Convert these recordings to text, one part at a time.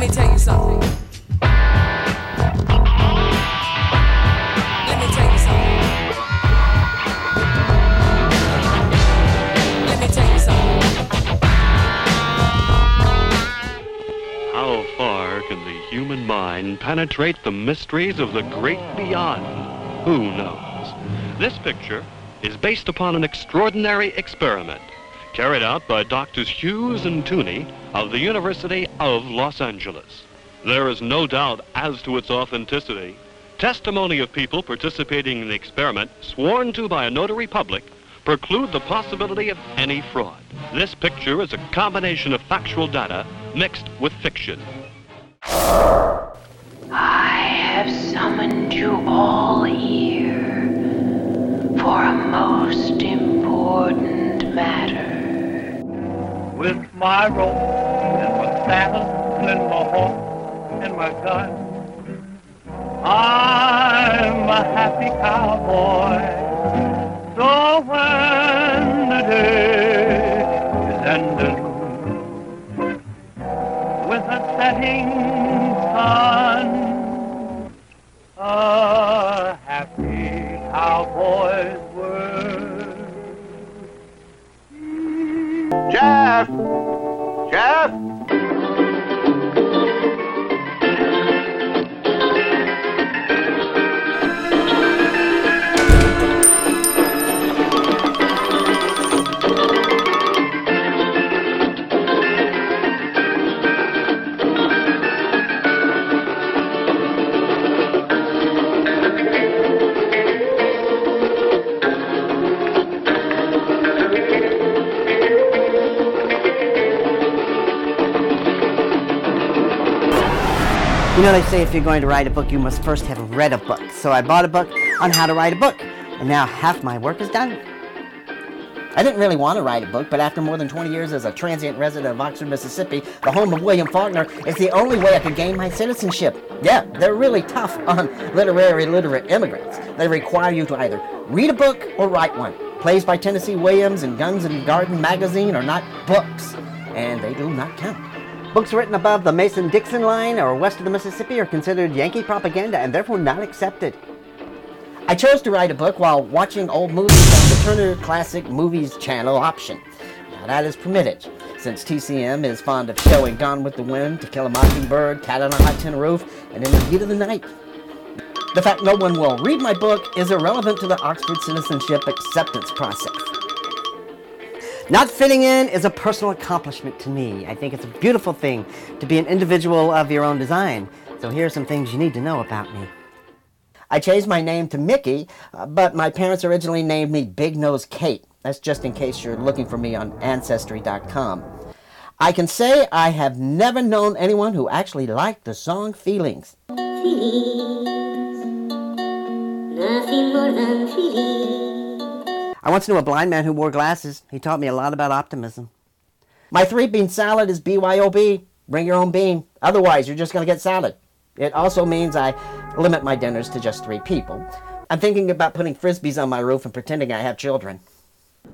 me tell you something. Let me tell you something. Let me tell you something. How far can the human mind penetrate the mysteries of the great beyond? Who knows? This picture is based upon an extraordinary experiment carried out by Drs. Hughes and Tooney of the University of Los Angeles. There is no doubt as to its authenticity. Testimony of people participating in the experiment, sworn to by a notary public, preclude the possibility of any fraud. This picture is a combination of factual data mixed with fiction. I have summoned you all here for a most important matter. With my rope and my saddle and my horse and my gun, I'm a happy cowboy. So when the day is ending, with a setting sun, a happy cowboy's word. Jeff! Jeff! You know, they say if you're going to write a book, you must first have read a book. So I bought a book on how to write a book, and now half my work is done. I didn't really want to write a book, but after more than 20 years as a transient resident of Oxford, Mississippi, the home of William Faulkner, it's the only way I could gain my citizenship. Yeah, they're really tough on literate immigrants. They require you to either read a book or write one. Plays by Tennessee Williams and Guns and Garden magazine are not books, and they do not count. Books written above the Mason-Dixon line or west of the Mississippi are considered Yankee propaganda and therefore not accepted. I chose to write a book while watching old movies on the Turner Classic Movies channel option. Now that is permitted, since TCM is fond of showing Gone with the Wind, To Kill a Mockingbird, Cat on a Hot Tin Roof, and In the Heat of the Night. The fact no one will read my book is irrelevant to the Oxford citizenship acceptance process. Not fitting in is a personal accomplishment to me. I think it's a beautiful thing to be an individual of your own design. So here are some things you need to know about me. I changed my name to Mykki, but my parents originally named me Big Nose Kate. That's just in case you're looking for me on Ancestry.com. I can say I have never known anyone who actually liked the song Feelings. Feelings, nothing more than feelings. I once knew a blind man who wore glasses. He taught me a lot about optimism. My 3-bean salad is BYOB. Bring your own bean. Otherwise, you're just going to get salad. It also means I limit my dinners to just 3 people. I'm thinking about putting frisbees on my roof and pretending I have children.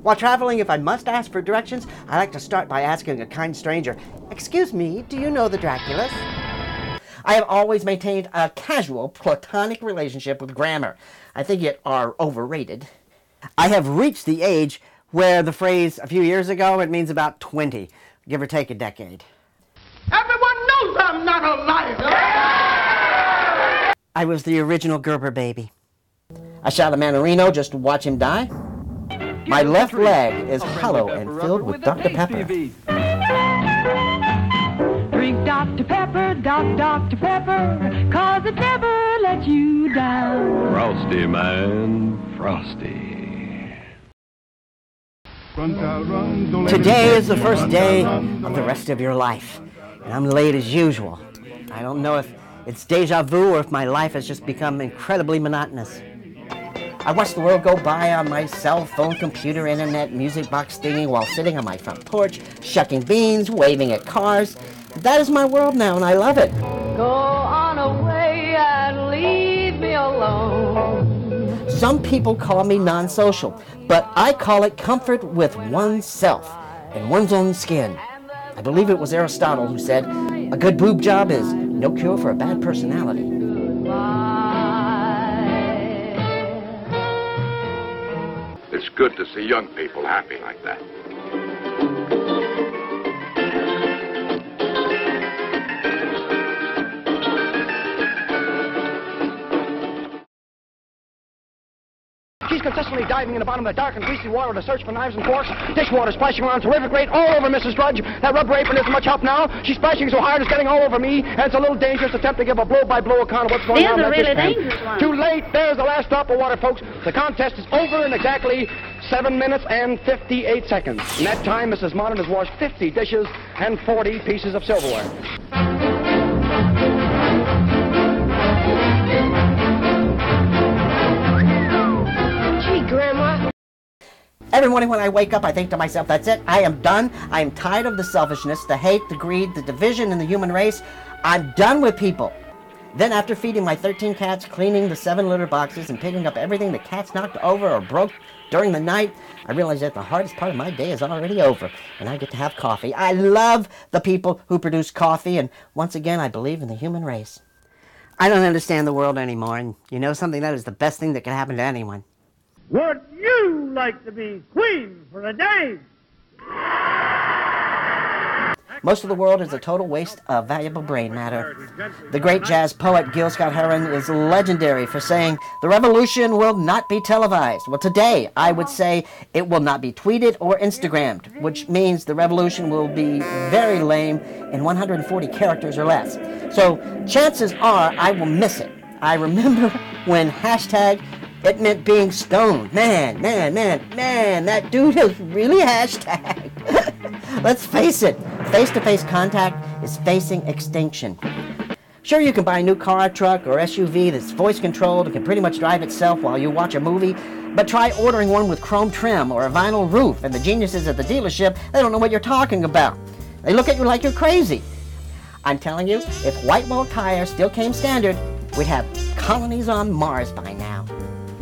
While traveling, if I must ask for directions, I like to start by asking a kind stranger, "Excuse me, do you know the Draculas?" I have always maintained a casual, platonic relationship with grammar. I think it are overrated. I have reached the age where the phrase "a few years ago," it means about 20, give or take a decade. Everyone knows I'm not a liar. I was the original Gerber baby. I shot a man in Reno just to watch him die. My left leg is hollow and filled with Dr. Pepper. Drink Dr. Pepper, Dr. Pepper, 'cause it never lets you down. Frosty, man, frosty. Today is the first day of the rest of your life, and I'm late as usual. I don't know if it's deja vu or if my life has just become incredibly monotonous. I watch the world go by on my cell phone, computer, internet, music box thingy while sitting on my front porch, shucking beans, waving at cars. That is my world now, and I love it. Go on away and leave me alone. Some people call me non-social, but I call it comfort with oneself and one's own skin. I believe it was Aristotle who said, A good boob job is no cure for a bad personality. It's good to see young people happy like that. She's consistently diving in the bottom of the dark and greasy water to search for knives and forks. Dishwater splashing around terrific rate all over Mrs. Drudge. That rubber apron isn't much help now. She's splashing so hard it's getting all over me, and it's a little dangerous attempt to give a blow-by-blow account of what's going on in that There's a really dishpan. dangerous one. Too late. There's the last drop of water, folks. The contest is over in exactly 7 minutes and 58 seconds. In that time, Mrs. Modern has washed 50 dishes and 40 pieces of silverware. Grandma. Every morning when I wake up, I think to myself, that's it. I am done. I am tired of the selfishness, the hate, the greed, the division in the human race. I'm done with people. Then after feeding my 13 cats, cleaning the 7 litter boxes, and picking up everything the cats knocked over or broke during the night, I realize that the hardest part of my day is already over, and I get to have coffee. I love the people who produce coffee, and once again, I believe in the human race. I don't understand the world anymore, and you know something, that is the best thing that can happen to anyone. Would you like to be queen for a day? Most of the world is a total waste of valuable brain matter. The great jazz poet Gil Scott-Heron is legendary for saying, "The revolution will not be televised." Well, today, I would say it will not be tweeted or Instagrammed, which means the revolution will be very lame in 140 characters or less. So, chances are I will miss it. I remember when hashtag it meant being stoned. Man, that dude is really hashtag. Let's face it, face-to-face contact is facing extinction. Sure, you can buy a new car, truck, or SUV that's voice-controlled and can pretty much drive itself while you watch a movie, but try ordering one with chrome trim or a vinyl roof, and the geniuses at the dealership, they don't know what you're talking about. They look at you like you're crazy. I'm telling you, if white wall tires still came standard, we'd have colonies on Mars by now.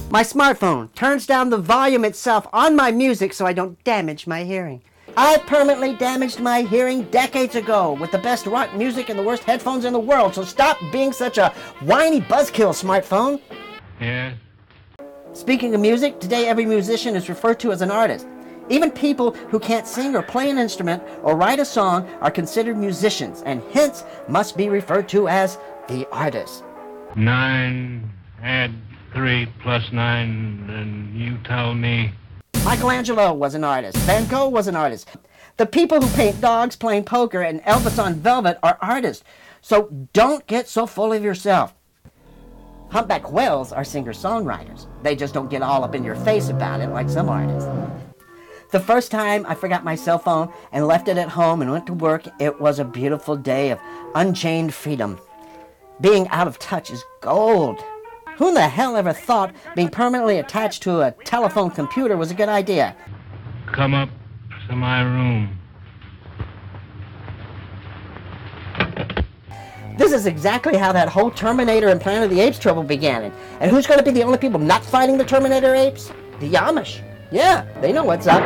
My smartphone turns down the volume itself on my music so I don't damage my hearing. I permanently damaged my hearing decades ago with the best rock music and the worst headphones in the world, so stop being such a whiny buzzkill, smartphone. Yes. Speaking of music, today every musician is referred to as an artist. Even people who can't sing or play an instrument or write a song are considered musicians, and hence must be referred to as the artist. 9 add 3 plus 9, and you tell me. Michelangelo was an artist. Van Gogh was an artist. The people who paint dogs playing poker and Elvis on Velvet are artists. So don't get so full of yourself. Humpback whales are singer-songwriters. They just don't get all up in your face about it like some artists. The first time I forgot my cell phone and left it at home and went to work, it was a beautiful day of unchained freedom. Being out of touch is gold. Who in the hell ever thought being permanently attached to a telephone computer was a good idea? Come up to my room. This is exactly how that whole Terminator and Planet of the Apes trouble began. And who's going to be the only people not fighting the Terminator apes? The Amish. Yeah, they know what's up.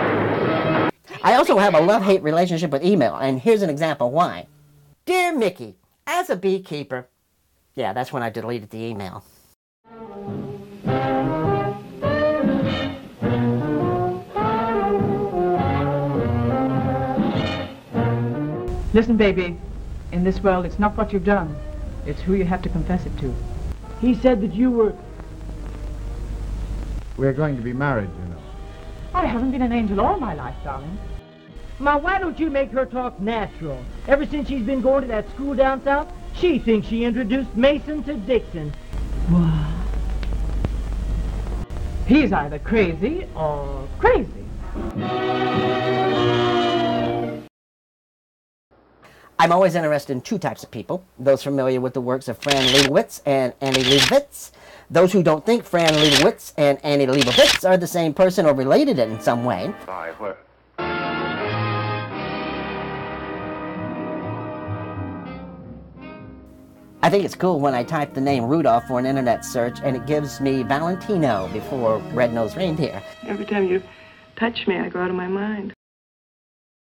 I also have a love-hate relationship with email, and here's an example why. Dear Mickey, as a beekeeper... Yeah, that's when I deleted the email. Listen, baby, in this world, it's not what you've done. It's who you have to confess it to. He said that you were... We're going to be married, you know. I haven't been an angel all my life, darling. Ma, why don't you make her talk natural? Ever since she's been going to that school down south, she thinks she introduced Mason to Dixon. What? He's either crazy or crazy. I'm always interested in two types of people. Those familiar with the works of Fran Lebowitz and Annie Leibovitz. Those who don't think Fran Lebowitz and Annie Leibovitz are the same person or related in some way. I think it's cool when I type the name Rudolph for an internet search and it gives me Valentino before Red-Nosed Reindeer. Every time you touch me, I go out of my mind.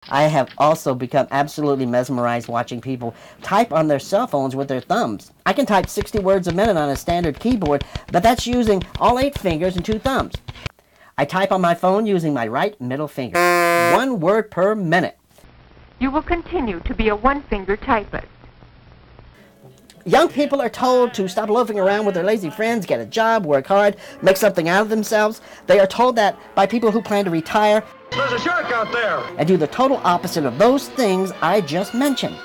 I have also become absolutely mesmerized watching people type on their cell phones with their thumbs. I can type 60 words a minute on a standard keyboard, but that's using all 8 fingers and 2 thumbs. I type on my phone using my right middle finger. 1 word per minute. You will continue to be a one-finger typist. Young people are told to stop loafing around with their lazy friends, get a job, work hard, make something out of themselves. They are told that by people who plan to retire. There's a shark out there! And do the total opposite of those things I just mentioned.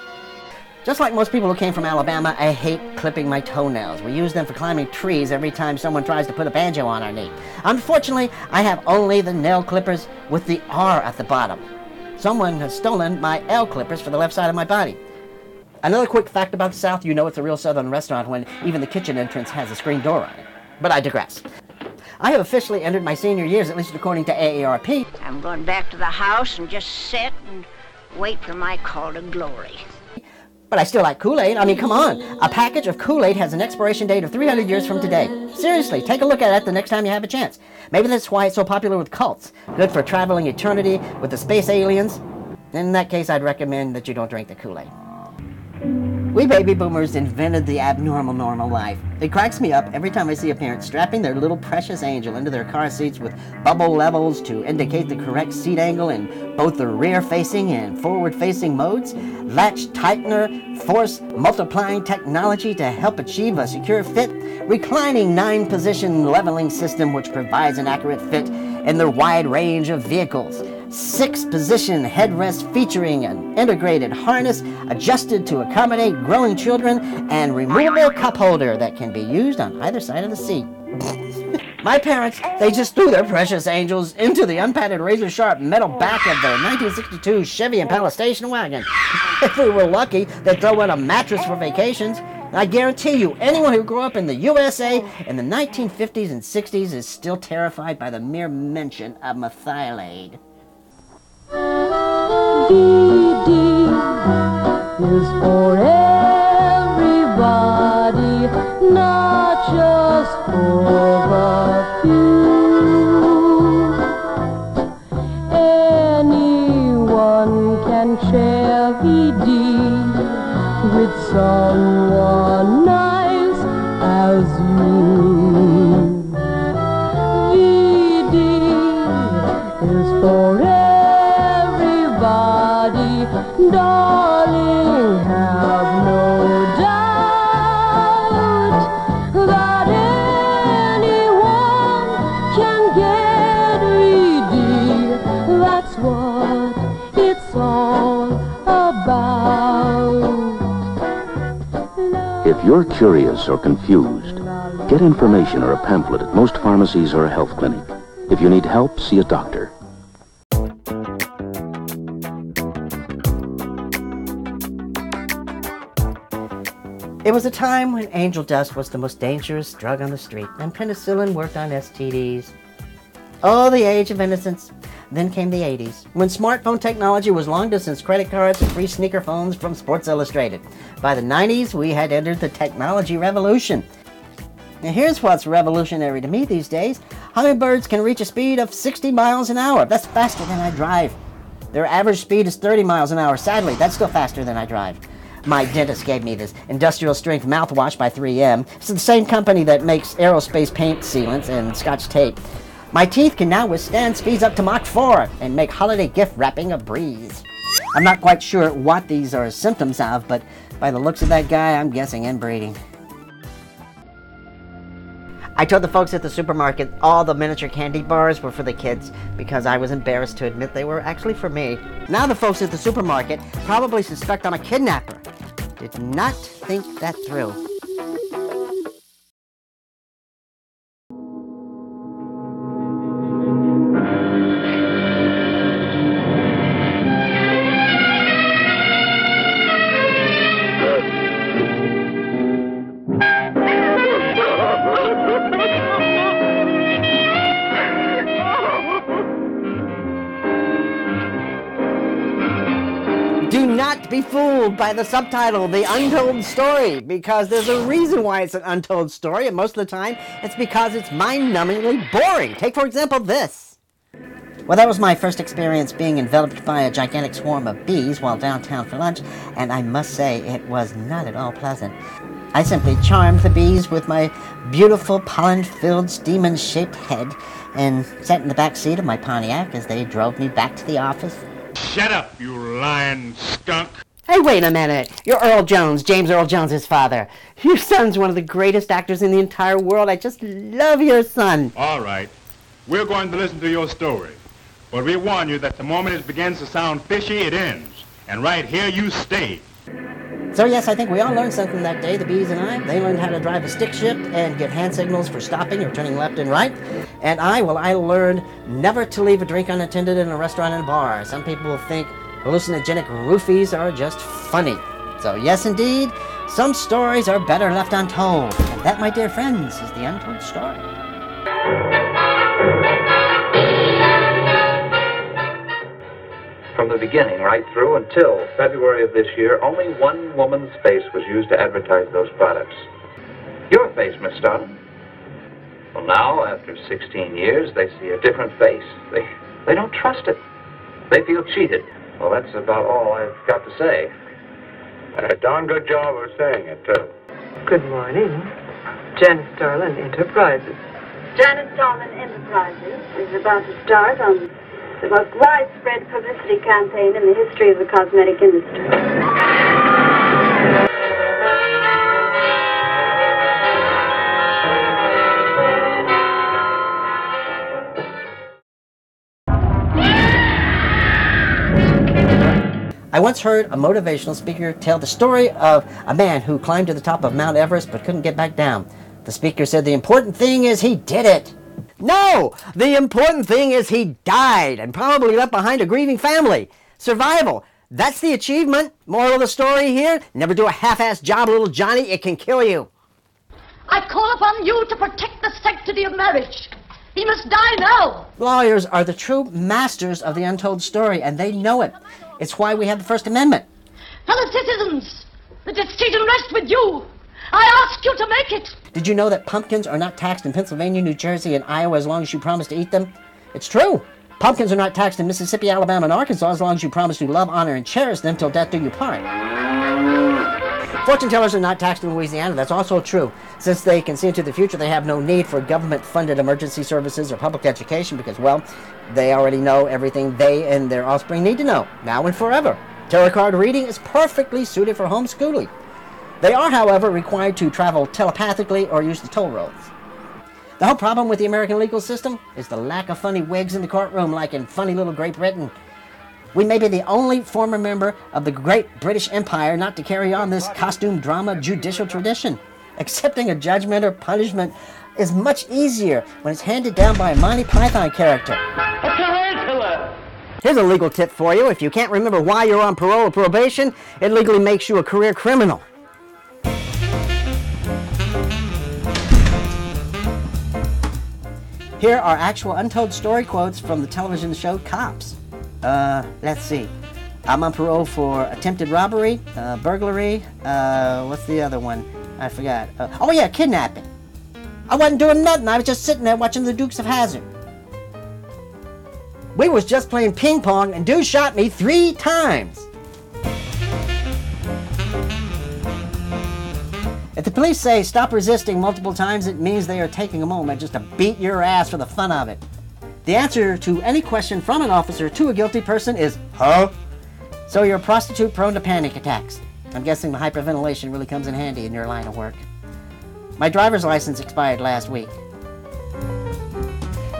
Just like most people who came from Alabama, I hate clipping my toenails. We use them for climbing trees every time someone tries to put a banjo on our knee. Unfortunately, I have only the nail clippers with the R at the bottom. Someone has stolen my L clippers for the left side of my body. Another quick fact about the South, you know it's a real Southern restaurant when even the kitchen entrance has a screen door on it. But I digress. I have officially entered my senior years, at least according to AARP. I'm going back to the house and just sit and wait for my call to glory. But I still like Kool-Aid. I mean, come on. A package of Kool-Aid has an expiration date of 300 years from today. Seriously, take a look at it the next time you have a chance. Maybe that's why it's so popular with cults. Good for traveling eternity with the space aliens. In that case, I'd recommend that you don't drink the Kool-Aid. We baby boomers invented the abnormal normal life. It cracks me up every time I see a parent strapping their little precious angel into their car seats with bubble levels to indicate the correct seat angle in both the rear-facing and forward-facing modes, latch tightener, force multiplying technology to help achieve a secure fit, reclining 9-position leveling system which provides an accurate fit in their wide range of vehicles, 6-position headrest featuring an integrated harness adjusted to accommodate growing children, and removable cup holder that can be used on either side of the seat. My parents, they just threw their precious angels into the unpadded razor-sharp metal back of their 1962 Chevy Impala station wagon. If we were lucky, they'd throw in a mattress for vacations. I guarantee you, anyone who grew up in the USA in the 1950s and 60s is still terrified by the mere mention of methylate. DD is for everybody, not just for a few. Anyone can share VD with someone nice as you. VD is for everybody, darling, have no doubt that anyone can get VD. That's what it's all about. If you're curious or confused, get information or a pamphlet at most pharmacies or a health clinic. If you need help, see a doctor. It was a time when angel dust was the most dangerous drug on the street, and penicillin worked on STDs. Oh, the age of innocence. Then came the 80s, when smartphone technology was long-distance credit cards and free sneaker phones from Sports Illustrated. By the 90s, we had entered the technology revolution. Now here's what's revolutionary to me these days. Hummingbirds can reach a speed of 60 miles an hour. That's faster than I drive. Their average speed is 30 miles an hour. Sadly, that's still faster than I drive. My dentist gave me this industrial strength mouthwash by 3M. It's the same company that makes aerospace paint sealants and Scotch tape. My teeth can now withstand speeds up to Mach 4 and make holiday gift wrapping a breeze. I'm not quite sure what these are symptoms of, but by the looks of that guy, I'm guessing inbreeding. I told the folks at the supermarket all the miniature candy bars were for the kids because I was embarrassed to admit they were actually for me. Now the folks at the supermarket probably suspect I'm a kidnapper. Did not think that through. Do not be fooled by the subtitle, The Untold Story, because there's a reason why it's an untold story, and most of the time, it's because it's mind-numbingly boring. Take, for example, this. Well, that was my first experience being enveloped by a gigantic swarm of bees while downtown for lunch, and I must say it was not at all pleasant. I simply charmed the bees with my beautiful pollen-filled demon-shaped head and sat in the back seat of my Pontiac as they drove me back to the office. Shut up, you lying skunk! Hey, wait a minute. You're Earl Jones, James Earl Jones' father. Your son's one of the greatest actors in the entire world. I just love your son. All right. We're going to listen to your story. But we warn you that the moment it begins to sound fishy, it ends. And right here you stay. So yes, I think we all learned something that day, the bees and I. They learned how to drive a stick shift and give hand signals for stopping or turning left and right. And I learned never to leave a drink unattended in a restaurant and a bar. Some people think hallucinogenic roofies are just funny. So yes, indeed, some stories are better left untold. And that, my dear friends, is the untold story. From the beginning right through until February of this year, only one woman's face was used to advertise those products. Your face, Miss Starling. Well, now, after 16 years, they see a different face. They don't trust it. They feel cheated. Well, that's about all I've got to say. A darn good job of saying it, too. Good morning. Janet Starlin Enterprises. Janet Starlin Enterprises is about to start on the most widespread publicity campaign in the history of the cosmetic industry. I once heard a motivational speaker tell the story of a man who climbed to the top of Mount Everest but couldn't get back down. The speaker said the important thing is he did it. No! The important thing is he died and probably left behind a grieving family. Survival. That's the achievement. Moral of the story here, never do a half-assed job, little Johnny. It can kill you. I call upon you to protect the sanctity of marriage. He must die now. Lawyers are the true masters of the untold story, and they know it. It's why we have the First Amendment. Fellow citizens, the decision rests with you. I ask you to make it. Did you know that pumpkins are not taxed in Pennsylvania, New Jersey, and Iowa as long as you promise to eat them? It's true. Pumpkins are not taxed in Mississippi, Alabama, and Arkansas as long as you promise to love, honor, and cherish them till death do you part. Fortune tellers are not taxed in Louisiana. That's also true. Since they can see into the future, they have no need for government-funded emergency services or public education because, well, they already know everything they and their offspring need to know, now and forever. Tarot card reading is perfectly suited for homeschooling. They are, however, required to travel telepathically or use the toll roads. The whole problem with the American legal system is the lack of funny wigs in the courtroom like in funny little Great Britain. We may be the only former member of the great British Empire not to carry on this costume drama judicial tradition. Accepting a judgment or punishment is much easier when it's handed down by a Monty Python character. A tarantula! Here's a legal tip for you. If you can't remember why you're on parole or probation, it legally makes you a career criminal. Here are actual untold story quotes from the television show Cops. Let's see. I'm on parole for attempted robbery, burglary, what's the other one? I forgot. Oh yeah, kidnapping. I wasn't doing nothing. I was just sitting there watching the Dukes of Hazzard. We was just playing ping pong and dude shot me 3 times. If the police say stop resisting multiple times, it means they are taking a moment just to beat your ass for the fun of it. The answer to any question from an officer to a guilty person is, huh? So you're a prostitute prone to panic attacks. I'm guessing the hyperventilation really comes in handy in your line of work. My driver's license expired last week.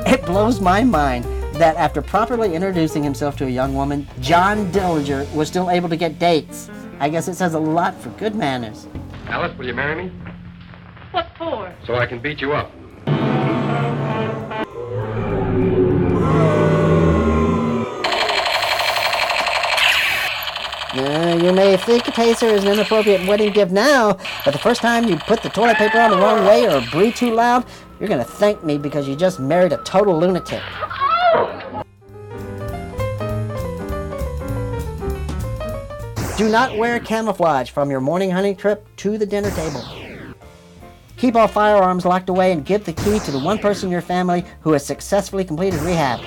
It blows my mind that after properly introducing himself to a young woman, John Dillinger was still able to get dates. I guess it says a lot for good manners. Alice, will you marry me? What for? So I can beat you up. You may think a taser is an inappropriate wedding gift now, but the first time you put the toilet paper on the wrong way or breathe too loud, you're going to thank me because you just married a total lunatic. Do not wear camouflage from your morning hunting trip to the dinner table. Keep all firearms locked away and give the key to the one person in your family who has successfully completed rehab.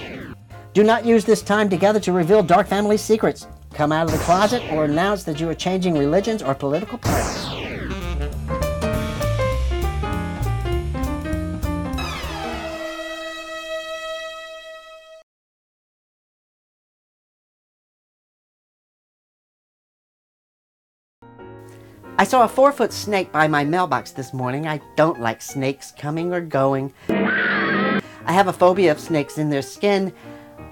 Do not use this time together to reveal dark family secrets. Come out of the closet or announce that you are changing religions or political parties. I saw a 4-foot snake by my mailbox this morning. I don't like snakes coming or going. I have a phobia of snakes in their skin.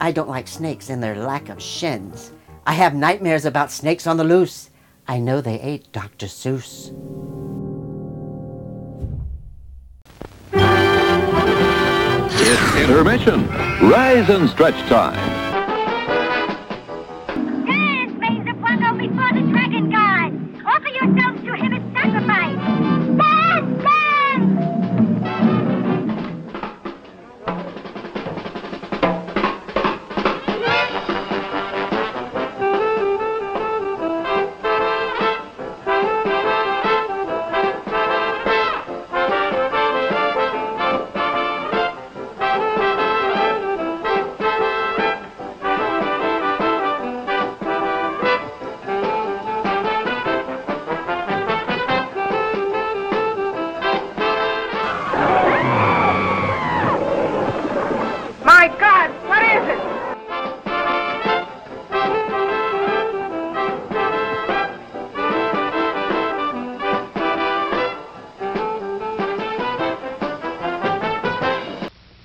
I don't like snakes in their lack of shins. I have nightmares about snakes on the loose. I know they ate Dr. Seuss. It's intermission. Rise and stretch time. Dance, raise the bronco before the dragon god. Offer yourselves to him as sacrifice. Dance, dance! My God, what is it?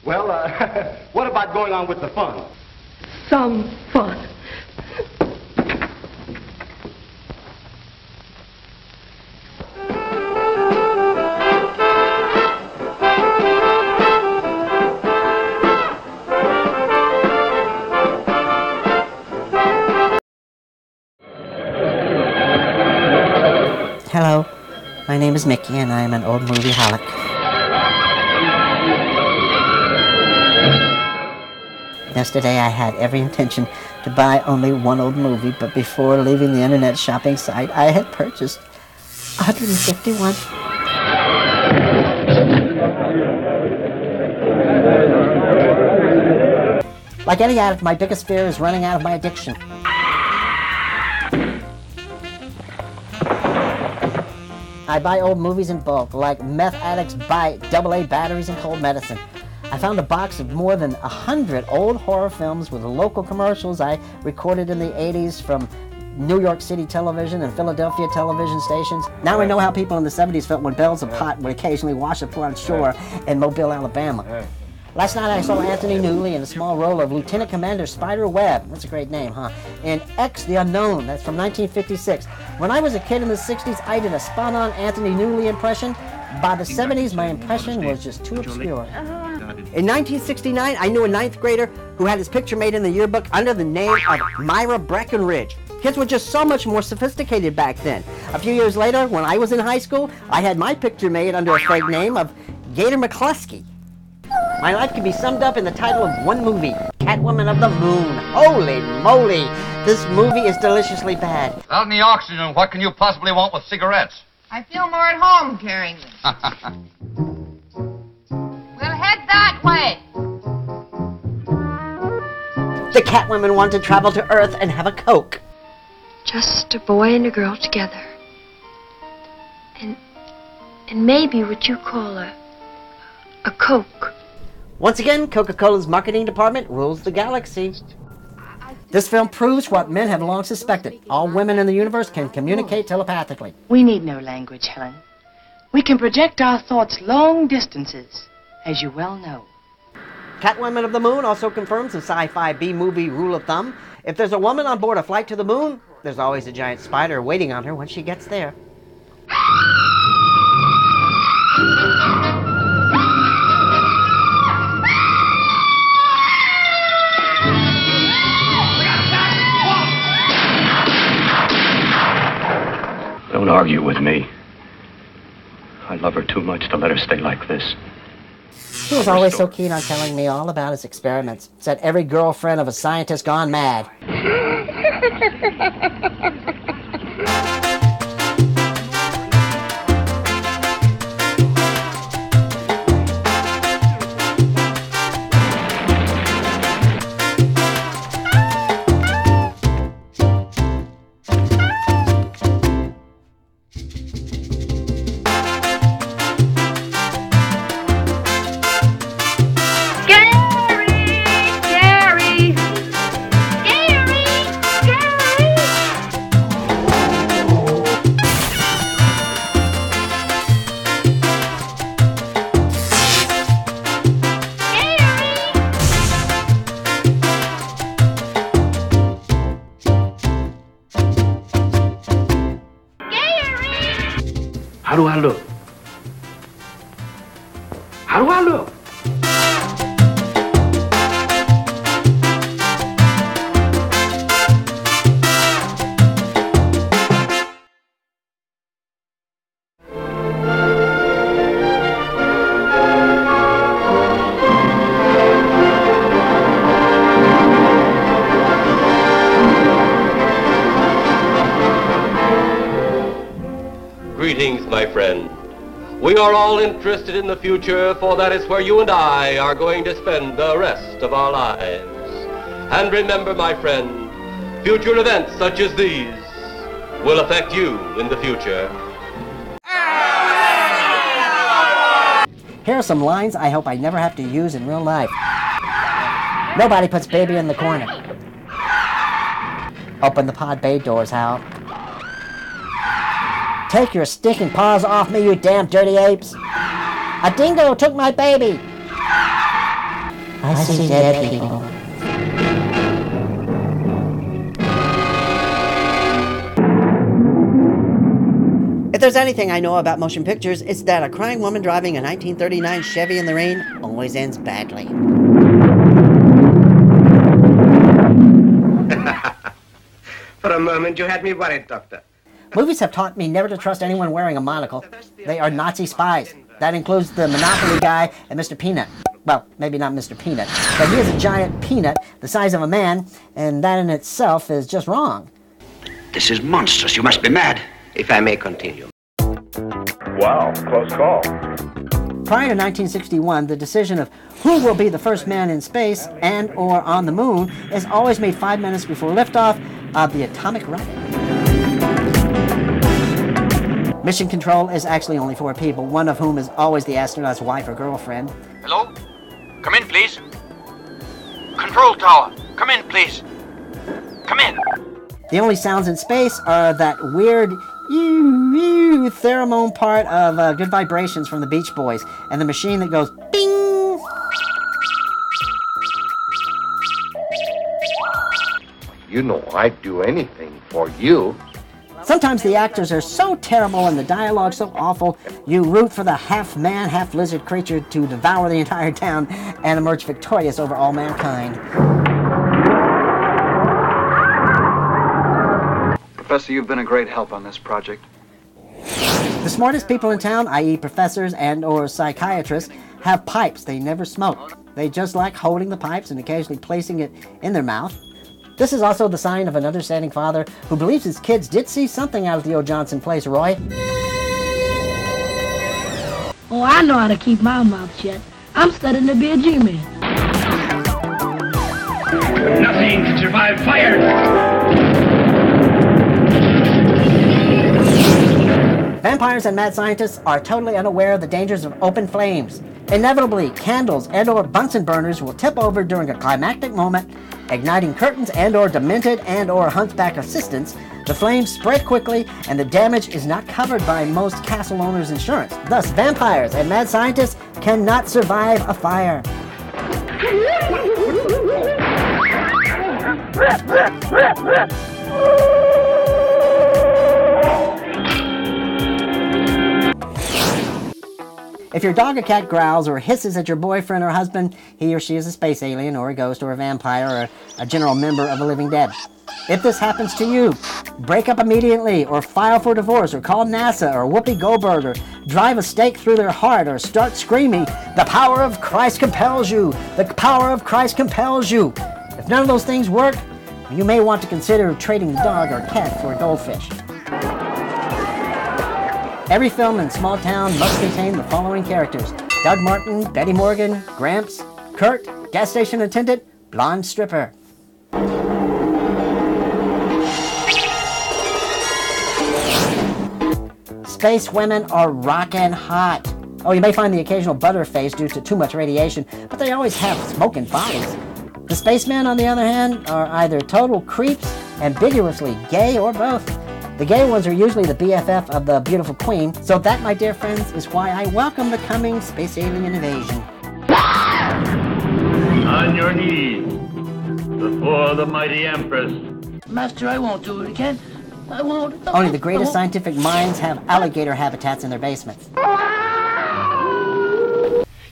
Well, what about going on with the fun? Some fun. Hello, my name is Mykki and I am an old movie holic. Yesterday I had every intention to buy only one old movie, but before leaving the internet shopping site, I had purchased 151. Like any addict, my biggest fear is running out of my addiction. I buy old movies in bulk, like meth addicts buy AA batteries and cold medicine. I found a box of more than 100 old horror films with local commercials I recorded in the 80s from New York City television and Philadelphia television stations. Now I know how people in the 70s felt when bells of pot would occasionally wash up on shore in Mobile, Alabama. Last night I saw Anthony Newley in a small role of Lieutenant Commander Spider Webb. That's a great name, huh? In X the Unknown, that's from 1956. When I was a kid in the 60s, I did a spot-on Anthony Newley impression. By the 70s, my impression was just too obscure. In 1969, I knew a 9th grader who had his picture made in the yearbook under the name of Myra Breckenridge. Kids were just so much more sophisticated back then. A few years later, when I was in high school, I had my picture made under a fake name of Gator McCluskey. My life can be summed up in the title of one movie, Catwoman of the Moon. Holy moly, this movie is deliciously bad. Without any oxygen, what can you possibly want with cigarettes? I feel more at home carrying them. We'll head that way. The Catwoman wanted to travel to Earth and have a Coke. Just a boy and a girl together. And maybe what you call a Coke. Once again, Coca-Cola's marketing department rules the galaxy. This film proves what men have long suspected. All women in the universe can communicate telepathically. We need no language, Helen. We can project our thoughts long distances, as you well know. Catwoman of the Moon also confirms the sci-fi B-movie rule of thumb. If there's a woman on board a flight to the moon, there's always a giant spider waiting on her when she gets there. Don't argue with me. I love her too much to let her stay like this. He was always so keen on telling me all about his experiments. Said every girlfriend of a scientist gone mad. How do I look? How do I look? Greetings, my friend. We are all interested in the future, for that is where you and I are going to spend the rest of our lives. And remember, my friend, future events such as these will affect you in the future. Here are some lines I hope I never have to use in real life. Nobody puts baby in the corner. Open the pod bay doors, Hal. Take your stinking paws off me, you damn dirty apes! A dingo took my baby! I see dead people. If there's anything I know about motion pictures, it's that a crying woman driving a 1939 Chevy in the rain always ends badly. For a moment you had me worried, Doctor. Movies have taught me never to trust anyone wearing a monocle. They are Nazi spies. That includes the Monopoly guy and Mr. Peanut. Well, maybe not Mr. Peanut, but he is a giant peanut the size of a man, and that in itself is just wrong. This is monstrous. You must be mad. If I may continue. Wow, close call. Prior to 1961, the decision of who will be the first man in space and or on the moon is always made 5 minutes before liftoff of the atomic rocket. Mission control is actually only 4 people, one of whom is always the astronaut's wife or girlfriend. Hello? Come in, please. Control tower, come in, please. Come in. The only sounds in space are that weird pheromone part of Good Vibrations from the Beach Boys, and the machine that goes bing. You know I'd do anything for you. Sometimes the actors are so terrible and the dialogue so awful, you root for the half-man, half-lizard creature to devour the entire town and emerge victorious over all mankind. Professor, you've been a great help on this project. The smartest people in town, i.e. professors and or psychiatrists, have pipes they never smoke. They just like holding the pipes and occasionally placing it in their mouth. This is also the sign of an understanding father who believes his kids did see something out of the O. Johnson place, Roy. Oh, I know how to keep my mouth shut. I'm studying to be a G-man. Nothing can survive fire. Vampires and mad scientists are totally unaware of the dangers of open flames. Inevitably, candles and or Bunsen burners will tip over during a climactic moment, igniting curtains and or demented and or hunchback assistants. The flames spread quickly and the damage is not covered by most castle owners' insurance. Thus, vampires and mad scientists cannot survive a fire. If your dog or cat growls or hisses at your boyfriend or husband, he or she is a space alien or a ghost or a vampire or a general member of the living dead. If this happens to you, break up immediately or file for divorce or call NASA or Whoopi Goldberg or drive a stake through their heart or start screaming, "The power of Christ compels you! The power of Christ compels you!" If none of those things work, you may want to consider trading the dog or cat for a goldfish. Every film in small town must contain the following characters: Doug Martin, Betty Morgan, Gramps, Kurt, gas station attendant, blonde stripper. Space women are rockin' hot. Oh, you may find the occasional butterface due to too much radiation, but they always have smoking bodies. The spacemen, on the other hand, are either total creeps, ambiguously gay, or both. The gay ones are usually the BFF of the beautiful queen, so that, my dear friends, is why I welcome the coming space alien invasion. On your knees, before the mighty Empress. Master, I won't do it again. I won't. Only the greatest scientific minds have alligator habitats in their basements.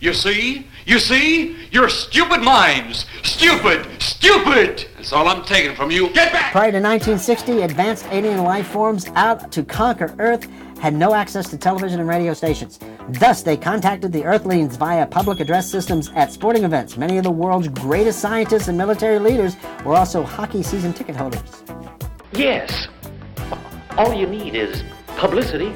You see? You see? You're stupid minds. Stupid! Stupid! That's all I'm taking from you. Get back! Prior to 1960, advanced alien life forms out to conquer Earth had no access to television and radio stations. Thus, they contacted the Earthlings via public address systems at sporting events. Many of the world's greatest scientists and military leaders were also hockey season ticket holders. Yes. All you need is publicity.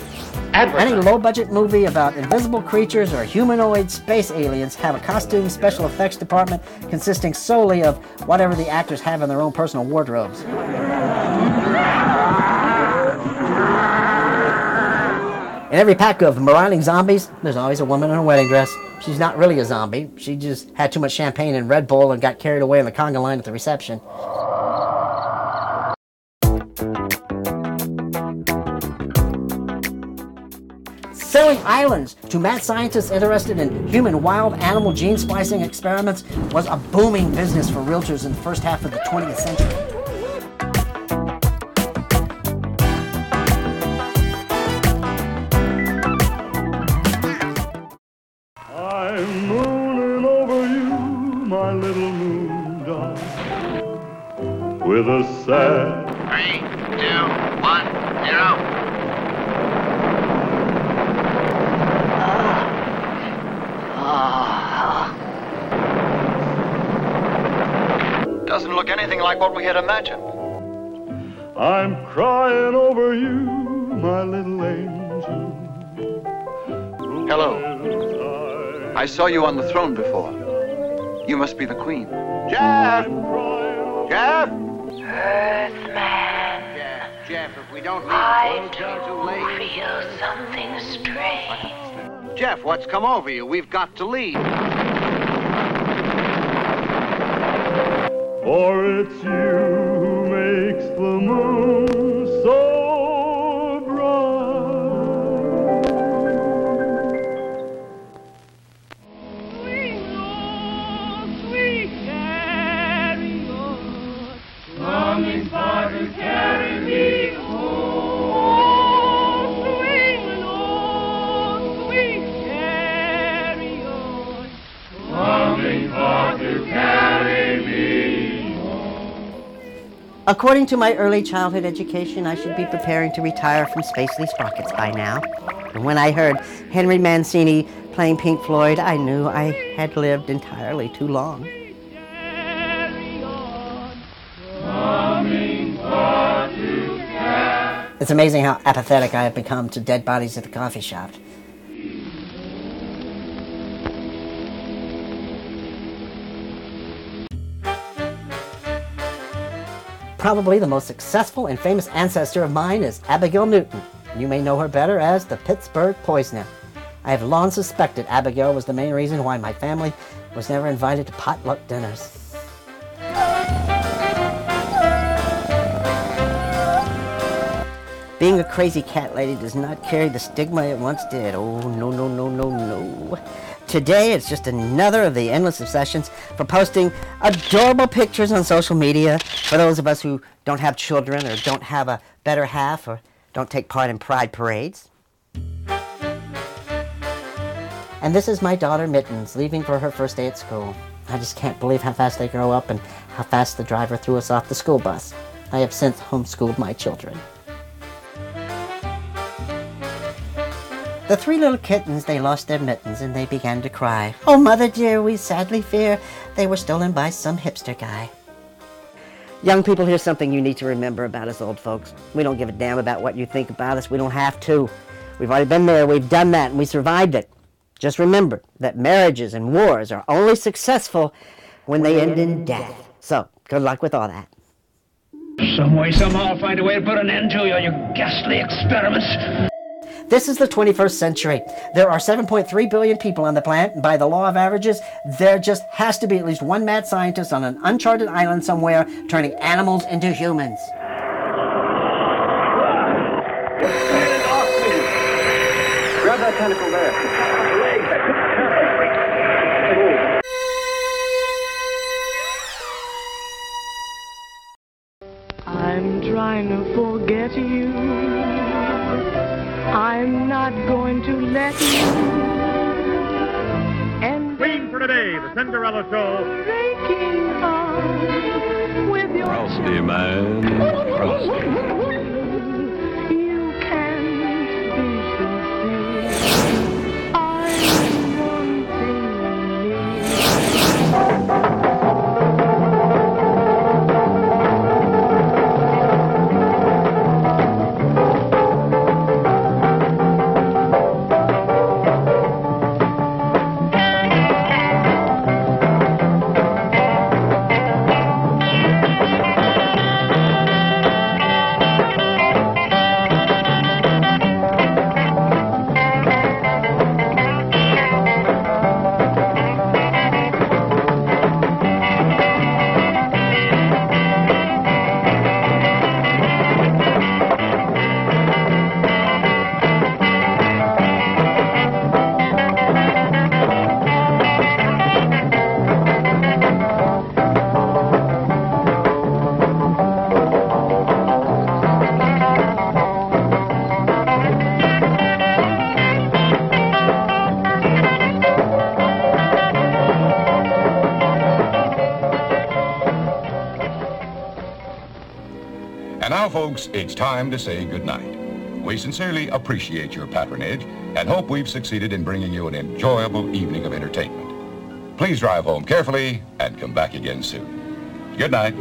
Any low-budget movie about invisible creatures or humanoid space aliens have a costume special effects department consisting solely of whatever the actors have in their own personal wardrobes. In every pack of marauding zombies, there's always a woman in a wedding dress. She's not really a zombie. She just had too much champagne and Red Bull and got carried away in the conga line at the reception. Selling islands to mad scientists interested in human wild animal gene splicing experiments was a booming business for realtors in the first half of the 20th century. I'm mooning over you, my little moon dove, with a sad 3, 2, 1, 0. Doesn't look anything like what we had imagined. I'm crying over you, my little angel. Hello. I saw you on the throne before. You must be the queen. Jeff! Jeff! Earthman, Jeff, if we don't leave, I we'll be too late. feel something strange. Jeff, what's come over you? We've got to leave. For it's you who makes the moon so bright. Sweet Lord, sweet chariot, coming far to carry me home. Sweet Lord, sweet chariot, coming far to carry me. According to my early childhood education, I should be preparing to retire from Spacely Sprockets by now. And when I heard Henry Mancini playing Pink Floyd, I knew I had lived entirely too long. It's amazing how apathetic I have become to dead bodies at the coffee shop. Probably the most successful and famous ancestor of mine is Abigail Newton. You may know her better as the Pittsburgh Poisoner. I have long suspected Abigail was the main reason why my family was never invited to potluck dinners. Being a crazy cat lady does not carry the stigma it once did. Oh, no, no, no, no, no. Today, it's just another of the endless obsessions for posting adorable pictures on social media for those of us who don't have children or don't have a better half or don't take part in pride parades. And this is my daughter Mittens leaving for her first day at school. I just can't believe how fast they grow up and how fast the driver threw us off the school bus. I have since homeschooled my children. The three little kittens, they lost their mittens and they began to cry. Oh, mother dear, we sadly fear they were stolen by some hipster guy. Young people, here's something you need to remember about us old folks. We don't give a damn about what you think about us. We don't have to. We've already been there, we've done that, and we survived it. Just remember that marriages and wars are only successful when they end in death. So, good luck with all that. Some way, somehow, I'll find a way to put an end to you ghastly experiments. This is the 21st century. There are 7.3 billion people on the planet, and by the law of averages, there just has to be at least one mad scientist on an uncharted island somewhere turning animals into humans. Grab that tentacle there. I'm trying to forget you. I'm not going to let you. And Queen for today, the Cinderella Show. Breaking on with your Frosty, man. Frosty. You can't be sincere. I'm wanting And now, folks, it's time to say goodnight. We sincerely appreciate your patronage and hope we've succeeded in bringing you an enjoyable evening of entertainment. Please drive home carefully and come back again soon. Good night.